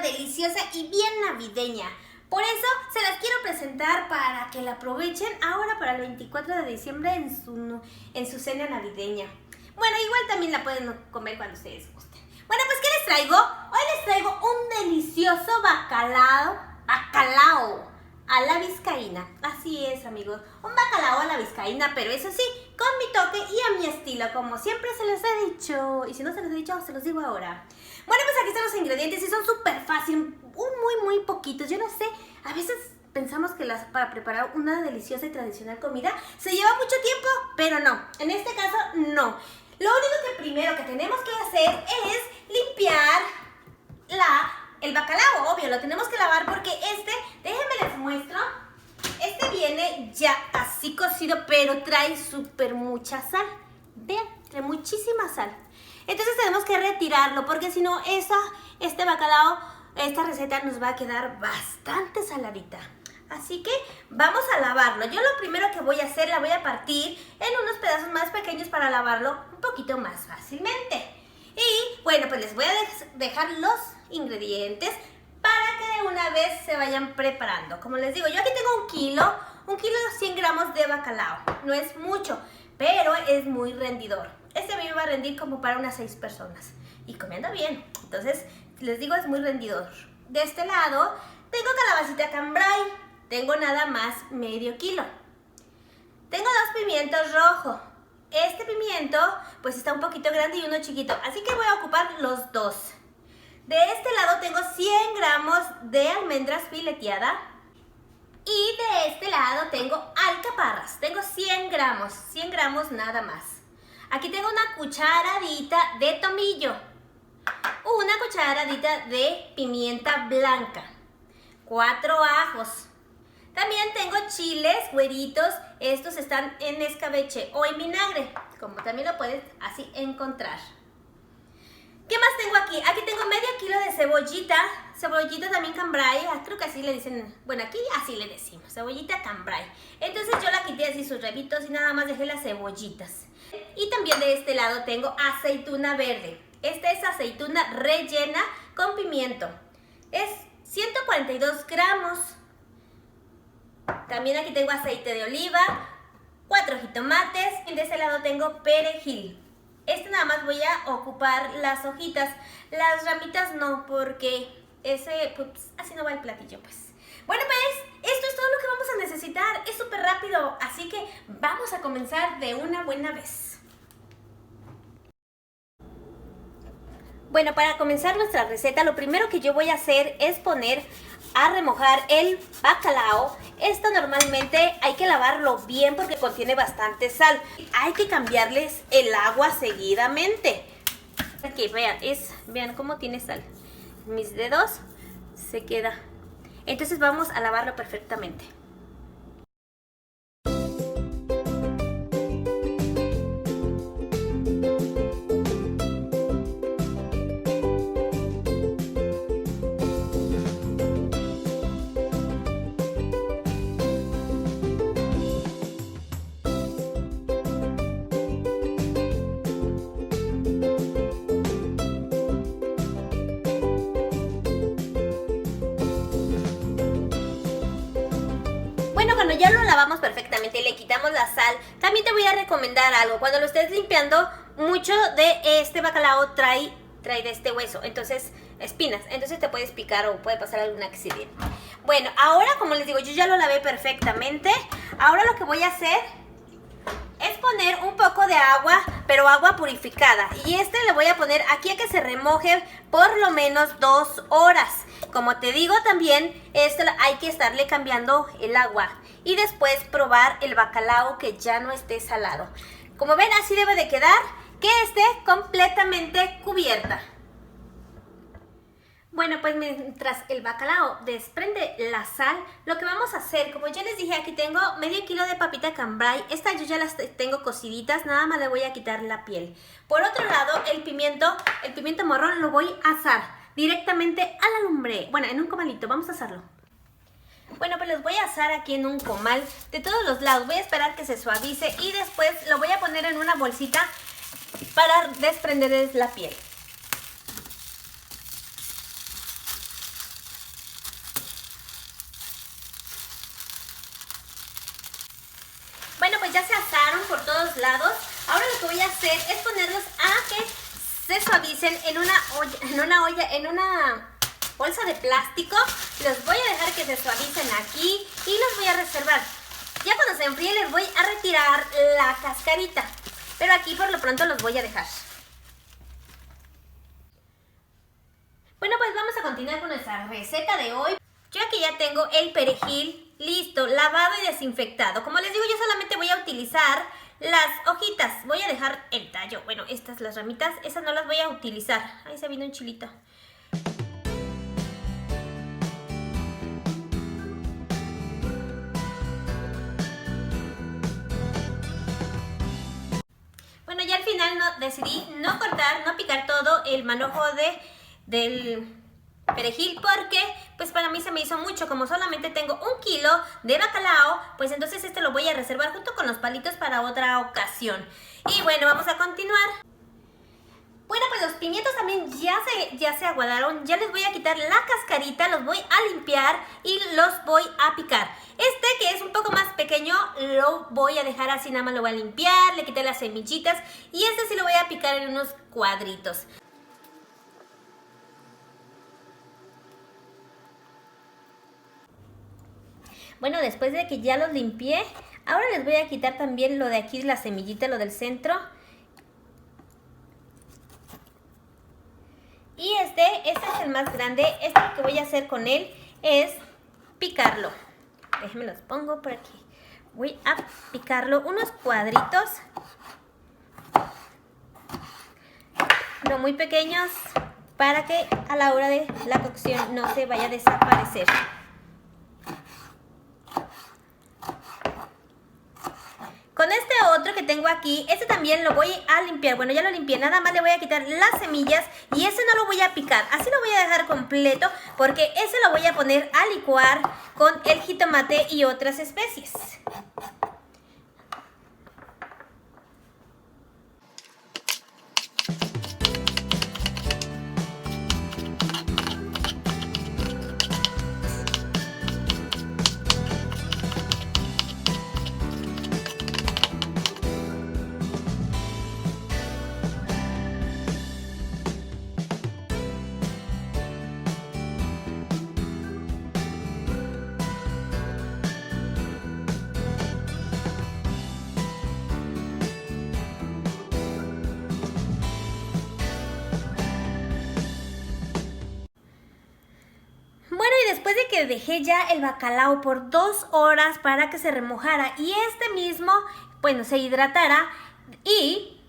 deliciosa y bien navideña. Por eso se las quiero presentar para que la aprovechen ahora para el 24 de diciembre en su cena navideña. Bueno, igual también la pueden comer cuando ustedes gusten. Bueno, pues ¿qué les traigo? Hoy les traigo un delicioso bacalao a la vizcaína. Así es, amigos, un bacalao a la vizcaína, pero eso sí, con mi toque y a mi estilo, como siempre se los he dicho. Y si no se los he dicho, se los digo ahora. Bueno, pues aquí están los ingredientes y son súper fáciles, muy poquitos. Yo no sé, a veces pensamos que para preparar una deliciosa y tradicional comida se lleva mucho tiempo, pero no, en este caso no. Lo único que primero que tenemos que hacer es limpiar el bacalao, obvio, lo tenemos que lavar porque déjenme les muestro, viene ya así cocido, pero trae súper mucha sal. Vean, trae muchísima sal. Entonces tenemos que retirarlo porque si no, este bacalao, esta receta nos va a quedar bastante saladita. Así que vamos a lavarlo. Yo lo primero que voy a hacer, la voy a partir en unos pedazos más pequeños para lavarlo un poquito más fácilmente. Y bueno, pues les voy a dejar los ingredientes para que de una vez se vayan preparando. Como les digo, yo aquí tengo un kilo de 100 gramos de bacalao. No es mucho, pero es muy rendidor. Me iba a rendir como para unas 6 personas y comiendo bien. Entonces, les digo, es muy rendidor. De este lado, tengo calabacita cambray. Tengo nada más medio kilo. Tengo 2 pimientos rojos. Este pimiento, pues está un poquito grande y uno chiquito. Así que voy a ocupar los dos. De este lado tengo 100 gramos de almendras fileteadas. Y de este lado tengo alcaparras. Tengo 100 gramos nada más. Aquí tengo una cucharadita de tomillo, una cucharadita de pimienta blanca, 4 ajos. También tengo chiles güeritos, estos están en escabeche o en vinagre, como también lo puedes así encontrar. ¿Qué más tengo aquí? Aquí tengo medio kilo de cebollita también cambray, creo que así le dicen, bueno, aquí así le decimos, cebollita cambray. Entonces yo la quité así sus rebitos y nada más dejé las cebollitas. Y también de este lado tengo aceituna verde. Esta es aceituna rellena con pimiento. Es 142 gramos. También aquí tengo aceite de oliva, 4 jitomates y de este lado tengo perejil. Nada más voy a ocupar las hojitas, las ramitas no, porque pues, así no va el platillo, pues. Bueno, pues esto es todo lo que vamos a necesitar, es súper rápido, así que vamos a comenzar de una buena vez. Bueno, para comenzar nuestra receta, lo primero que yo voy a hacer es poner a remojar el bacalao. Esto normalmente hay que lavarlo bien porque contiene bastante sal. Hay que cambiarles el agua seguidamente. Aquí, vean cómo tiene sal. Mis dedos se queda. Entonces vamos a lavarlo perfectamente. Cuando ya lo lavamos perfectamente y le quitamos la sal, también te voy a recomendar algo. Cuando lo estés limpiando, mucho de este bacalao trae de este hueso, entonces espinas, entonces te puedes picar o puede pasar algún accidente. Bueno, ahora como les digo, yo ya lo lavé perfectamente. Ahora lo que voy a hacer es poner un poco de agua, pero agua purificada. Y le voy a poner aquí a que se remoje por lo menos 2 horas. Como te digo también, hay que estarle cambiando el agua. Y después probar el bacalao que ya no esté salado. Como ven, así debe de quedar, que esté completamente cubierta. Bueno, pues mientras el bacalao desprende la sal, lo que vamos a hacer, como ya les dije, aquí tengo medio kilo de papita cambray. Yo ya las tengo cociditas, nada más le voy a quitar la piel. Por otro lado, el pimiento morrón lo voy a asar directamente a la lumbre. Bueno, en un comalito, vamos a hacerlo. Bueno, pues los voy a asar aquí en un comal de todos los lados. Voy a esperar que se suavice y después lo voy a poner en una bolsita para desprenderles la piel. ya se asaron por todos lados. Ahora lo que voy a hacer es ponerlos a que se suavicen en una bolsa de plástico. Los voy a dejar que se suavicen aquí y los voy a reservar. Ya cuando se enfríen les voy a retirar la cascarita, pero aquí por lo pronto los voy a dejar. Bueno, pues vamos a continuar con nuestra receta de hoy. Yo aquí ya tengo el perejil listo, lavado y desinfectado. Como les digo, yo solamente voy a utilizar las hojitas. Voy a dejar el tallo. Bueno, estas, las ramitas, esas no las voy a utilizar. Ahí se vino un chilito. Bueno, ya al final decidí no cortar, no picar todo el manojo del perejil porque pues para mí se me hizo mucho. Como solamente tengo 1 kilo de bacalao, pues entonces este lo voy a reservar junto con los palitos para otra ocasión. Y bueno, vamos a continuar. Bueno, pues los pimientos también ya se aguadaron. Ya les voy a quitar la cascarita, los voy a limpiar y los voy a picar. Este, que es un poco más pequeño, lo voy a dejar así, nada más lo voy a limpiar, le quité las semillitas y este sí lo voy a picar en unos cuadritos. Bueno, después de que ya los limpié, ahora les voy a quitar también lo de aquí, la semillita, lo del centro. Y este es el más grande. Esto lo que voy a hacer con él es picarlo. Déjenme los pongo por aquí. Voy a picarlo unos cuadritos. No muy pequeños, para que a la hora de la cocción no se vaya a desaparecer. Con este otro que tengo aquí, este también lo voy a limpiar. Bueno, ya lo limpié, nada más le voy a quitar las semillas y ese no lo voy a picar. Así lo voy a dejar completo porque ese lo voy a poner a licuar con el jitomate y otras especies. Después de que dejé ya el bacalao por 2 horas para que se remojara y este mismo, bueno, se hidratara y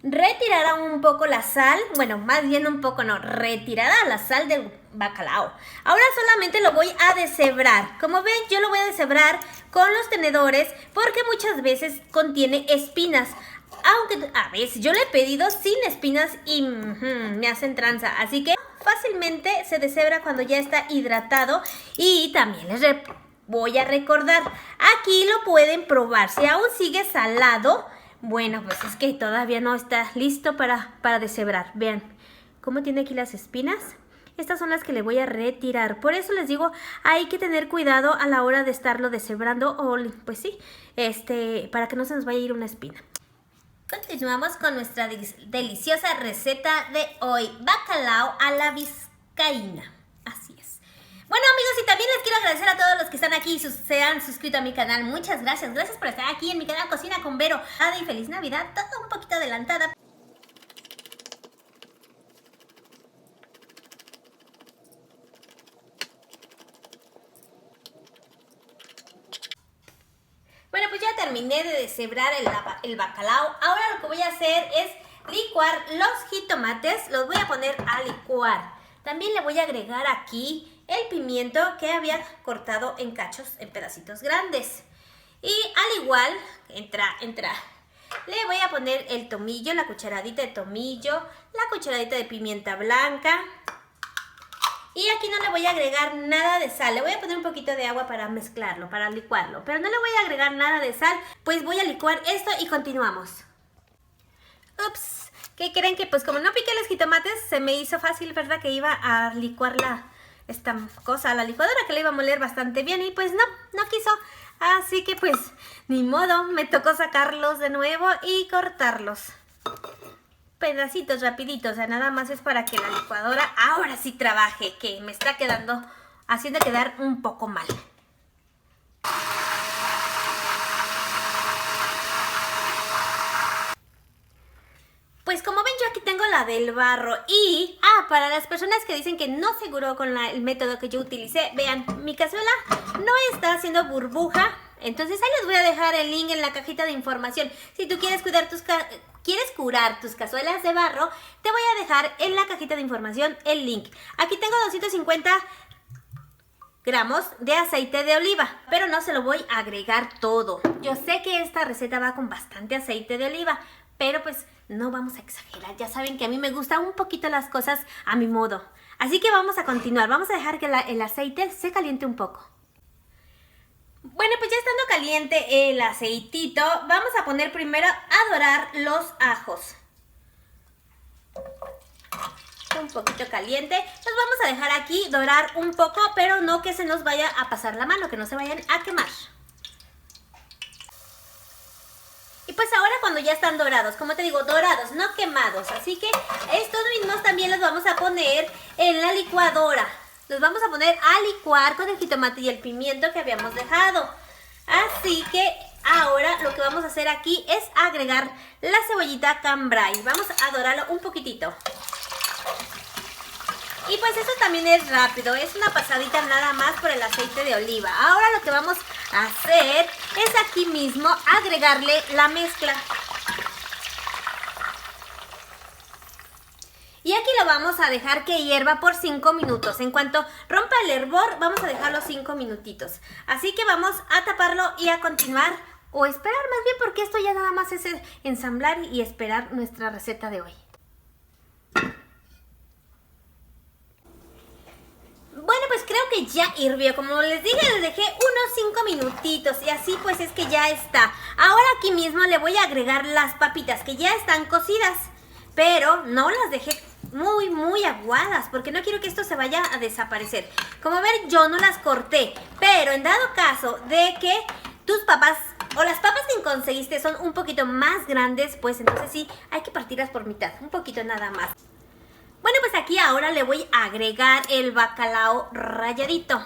retirara un poco la sal, bueno, más bien un poco no, retirara la sal del bacalao. Ahora solamente lo voy a deshebrar. Como ven, yo lo voy a deshebrar con los tenedores porque muchas veces contiene espinas. Aunque a veces yo le he pedido sin espinas y me hacen tranza, así que fácilmente se deshebra cuando ya está hidratado. Y también les voy a recordar, aquí lo pueden probar, si aún sigue salado, bueno, pues es que todavía no está listo para deshebrar. Vean cómo tiene aquí las espinas. Estas son las que le voy a retirar. Por eso les digo, hay que tener cuidado a la hora de estarlo deshebrando, o pues sí, para que no se nos vaya a ir una espina. Continuamos con nuestra deliciosa receta de hoy, bacalao a la vizcaína. Así es. Bueno, amigos, y también les quiero agradecer a todos los que están aquí y se han suscrito a mi canal. Muchas gracias. Gracias por estar aquí en mi canal Cocina con Vero. Y feliz Navidad, todo un poquito adelantada. Bueno, pues ya terminé de deshebrar el bacalao. Ahora lo que voy a hacer es licuar los jitomates. Los voy a poner a licuar. También le voy a agregar aquí el pimiento que había cortado en cachos, en pedacitos grandes. Y al igual, le voy a poner el tomillo, la cucharadita de tomillo, la cucharadita de pimienta blanca. Y aquí no le voy a agregar nada de sal. Le voy a poner un poquito de agua para mezclarlo, para licuarlo. Pero no le voy a agregar nada de sal, pues voy a licuar esto y continuamos. Ups, ¿qué creen? Que pues como no piqué los jitomates, se me hizo fácil, ¿verdad? Que iba a licuar esta cosa a la licuadora, que la iba a moler bastante bien y pues no quiso. Así que pues ni modo, me tocó sacarlos de nuevo y cortarlos. Pedacitos rapiditos, o sea, nada más es para que la licuadora ahora sí trabaje, que me está haciendo quedar un poco mal. Pues como ven, yo aquí tengo la del barro y, para las personas que dicen que no seguro con el método que yo utilicé, vean, mi cazuela no está haciendo burbuja, entonces ahí les voy a dejar el link en la cajita de información. Si tú quieres curar tus cazuelas de barro, te voy a dejar en la cajita de información el link. Aquí tengo 250 gramos de aceite de oliva, pero no se lo voy a agregar todo. Yo sé que esta receta va con bastante aceite de oliva, pero pues no vamos a exagerar. Ya saben que a mí me gustan un poquito las cosas a mi modo. Así que vamos a continuar. Vamos a dejar que el aceite se caliente un poco. Bueno, pues ya estando caliente el aceitito, vamos a poner primero a dorar los ajos. Un poquito caliente. Los vamos a dejar aquí dorar un poco, pero no que se nos vaya a pasar la mano, que no se vayan a quemar. Y pues ahora cuando ya están dorados, como te digo, dorados, no quemados. Así que estos mismos también los vamos a poner en la licuadora. Los vamos a poner a licuar con el jitomate y el pimiento que habíamos dejado. Así que ahora lo que vamos a hacer aquí es agregar la cebollita cambray. Vamos a dorarlo un poquitito. Y pues eso también es rápido, es una pasadita nada más por el aceite de oliva. Ahora lo que vamos a hacer es aquí mismo agregarle la mezcla. Y aquí lo vamos a dejar que hierva por 5 minutos. En cuanto rompa el hervor, vamos a dejarlo 5 minutitos. Así que vamos a taparlo y a continuar, o esperar más bien, porque esto ya nada más es ensamblar y esperar nuestra receta de hoy. Bueno, pues creo que ya hirvió. Como les dije, les dejé unos 5 minutitos y así pues es que ya está. Ahora aquí mismo le voy a agregar las papitas que ya están cocidas, pero no las dejé muy aguadas porque no quiero que esto se vaya a desaparecer. Como ven, yo no las corté, pero en dado caso de que tus papas o las papas que conseguiste son un poquito más grandes, pues entonces sí, hay que partirlas por mitad, un poquito nada más. Bueno, pues aquí ahora le voy a agregar el bacalao ralladito.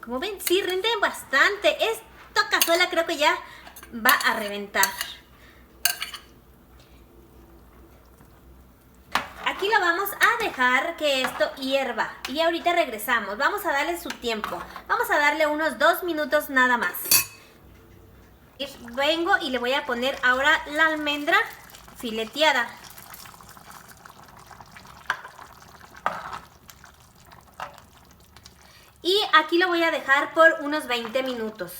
Como ven, sí rinde bastante. Esta cazuela creo que ya va a reventar. Aquí lo vamos a dejar que esto hierva y ahorita regresamos. Vamos a darle su tiempo. Vamos a darle unos 2 minutos nada más. Vengo y le voy a poner ahora la almendra fileteada. Y aquí lo voy a dejar por unos 20 minutos.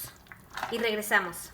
Y regresamos.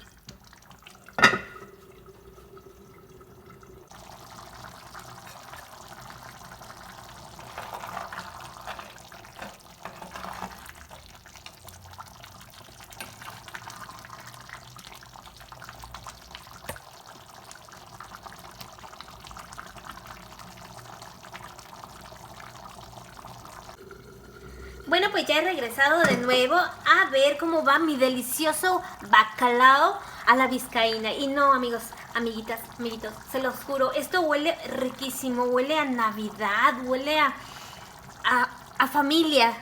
Bueno, pues ya he regresado de nuevo a ver cómo va mi delicioso bacalao a la vizcaína. Y no, amigos, amiguitas, amiguitos, se los juro, esto huele riquísimo, huele a Navidad, huele a familia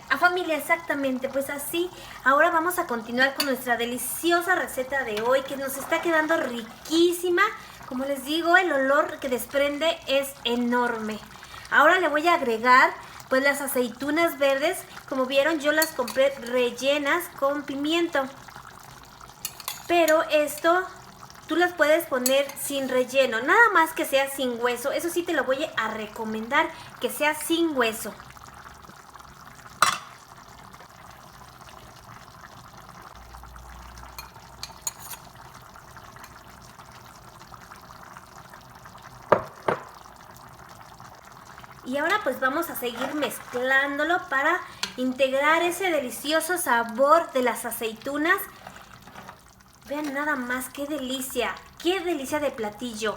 exactamente. Pues así, ahora vamos a continuar con nuestra deliciosa receta de hoy, que nos está quedando riquísima. Como les digo, el olor que desprende es enorme. Ahora le voy a agregar pues las aceitunas verdes. Como vieron, yo las compré rellenas con pimiento. Pero esto tú las puedes poner sin relleno, nada más que sea sin hueso. Eso sí te lo voy a recomendar, que sea sin hueso. Y ahora pues vamos a seguir mezclándolo para integrar ese delicioso sabor de las aceitunas. Vean nada más qué delicia de platillo.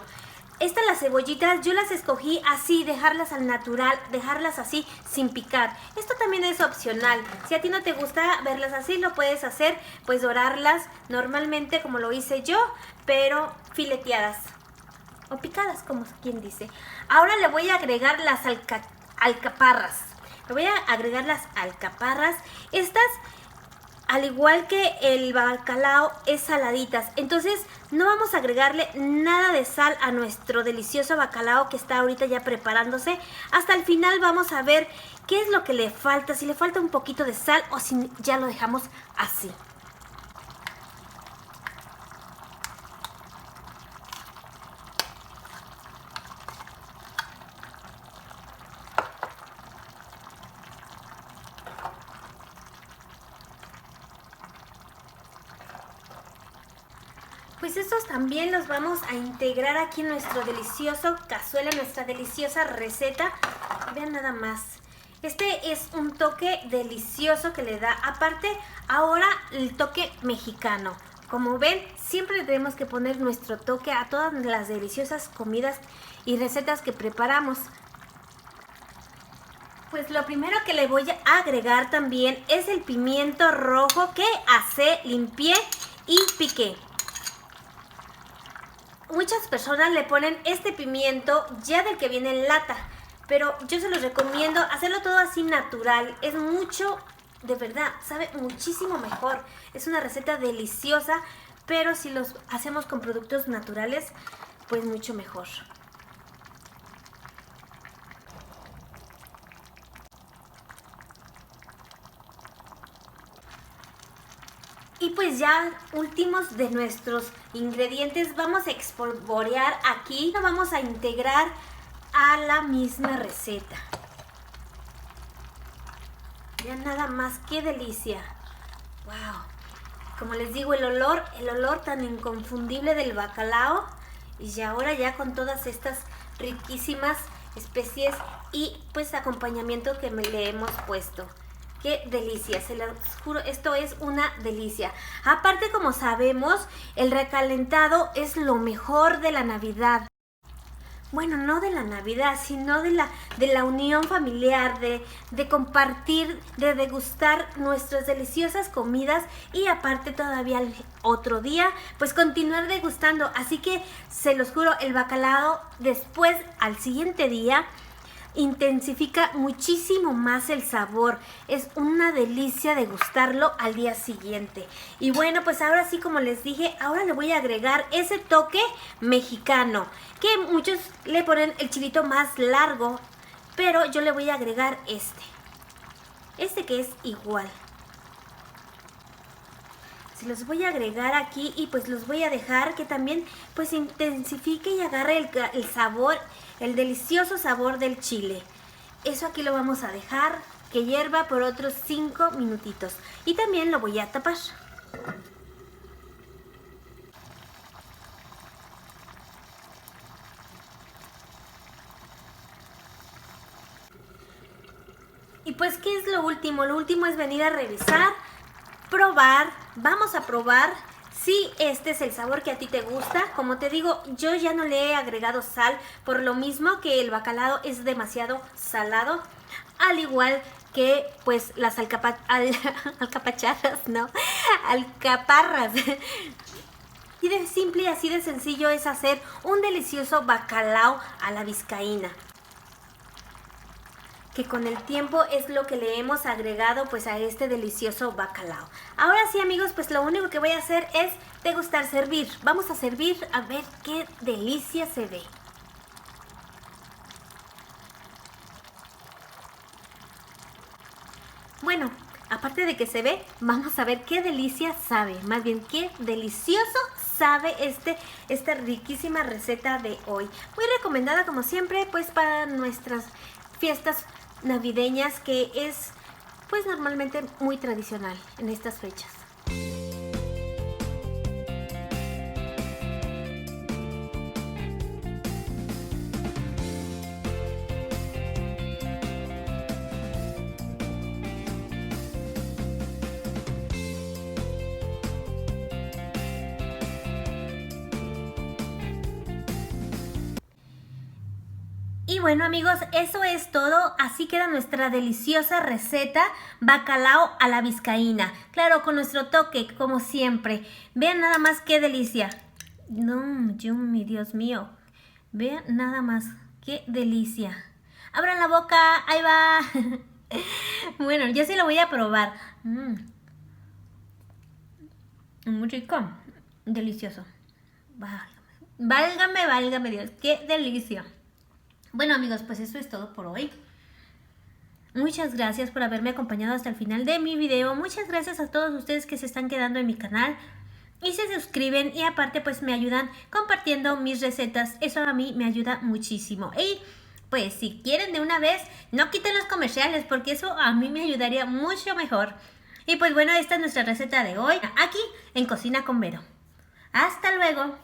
Las cebollitas yo las escogí así, dejarlas al natural, dejarlas así sin picar. Esto también es opcional. Si a ti no te gusta verlas así, lo puedes hacer, pues dorarlas normalmente como lo hice yo, pero fileteadas o picadas, como quien dice. Ahora le voy a agregar las alcaparras. Le voy a agregar las alcaparras. Estas, al igual que el bacalao, es saladitas. Entonces no vamos a agregarle nada de sal a nuestro delicioso bacalao que está ahorita ya preparándose. Hasta el final vamos a ver qué es lo que le falta, si le falta un poquito de sal o si ya lo dejamos así. Pues estos también los vamos a integrar aquí en nuestro delicioso cazuela, nuestra deliciosa receta. Vean nada más. Este es un toque delicioso que le da, aparte, ahora el toque mexicano. Como ven, siempre le tenemos que poner nuestro toque a todas las deliciosas comidas y recetas que preparamos. Pues lo primero que le voy a agregar también es el pimiento rojo que asé, limpié y piqué. Muchas personas le ponen este pimiento ya del que viene en lata, pero yo se los recomiendo hacerlo todo así natural. Es mucho, de verdad, sabe muchísimo mejor. Es una receta deliciosa, pero si los hacemos con productos naturales, pues mucho mejor. Y pues ya últimos de nuestros ingredientes vamos a espolvorear aquí. Lo vamos a integrar a la misma receta. Ya nada más, qué delicia. Wow. Como les digo, el olor tan inconfundible del bacalao. Y ahora ya con todas estas riquísimas especies y pues acompañamiento que le hemos puesto. ¡Qué delicia! Se los juro, esto es una delicia. Aparte, como sabemos, el recalentado es lo mejor de la Navidad. Bueno, no de la Navidad, sino de la unión familiar, de compartir, de degustar nuestras deliciosas comidas y aparte todavía el otro día, pues continuar degustando. Así que se los juro, el bacalao después, al siguiente día, intensifica muchísimo más el sabor. Es una delicia degustarlo al día siguiente. Y bueno, pues ahora sí, como les dije, ahora le voy a agregar ese toque mexicano, que muchos le ponen el chilito más largo, pero yo le voy a agregar este que es igual. Se los voy a agregar aquí y pues los voy a dejar que también pues intensifique y agarre el sabor, el delicioso sabor del chile. Eso aquí lo vamos a dejar que hierva por otros 5 minutitos. Y también lo voy a tapar. Y pues, ¿qué es lo último? Lo último es venir a revisar, probar. Vamos a probar si este es el sabor que a ti te gusta. Como te digo, yo ya no le he agregado sal, por lo mismo que el bacalao es demasiado salado, al igual que pues las alcaparras, ¿no? Alcaparras. Y de simple y así de sencillo es hacer un delicioso bacalao a la vizcaína, que con el tiempo es lo que le hemos agregado pues a este delicioso bacalao. Ahora sí, amigos, pues lo único que voy a hacer es degustar, servir. Vamos a servir a ver qué delicia se ve. Bueno, aparte de que se ve, vamos a ver qué delicia sabe. Más bien, qué delicioso sabe esta riquísima receta de hoy. Muy recomendada como siempre pues para nuestras fiestas navideñas, que es pues normalmente muy tradicional en estas fechas. Y bueno amigos, eso es todo. Así queda nuestra deliciosa receta bacalao a la vizcaína. Claro, con nuestro toque, como siempre. Vean nada más qué delicia. No, Yumi, Dios mío. Vean nada más, qué delicia. Abran la boca, ahí va. Bueno, yo sí lo voy a probar. Muy rico, delicioso. Válgame, válgame Dios, qué delicia. Bueno amigos, pues eso es todo por hoy. Muchas gracias por haberme acompañado hasta el final de mi video. Muchas gracias a todos ustedes que se están quedando en mi canal y se suscriben, y aparte pues me ayudan compartiendo mis recetas. Eso a mí me ayuda muchísimo. Y pues si quieren de una vez, no quiten los comerciales, porque eso a mí me ayudaría mucho mejor. Y pues bueno, esta es nuestra receta de hoy, aquí en Cocina con Vero. Hasta luego.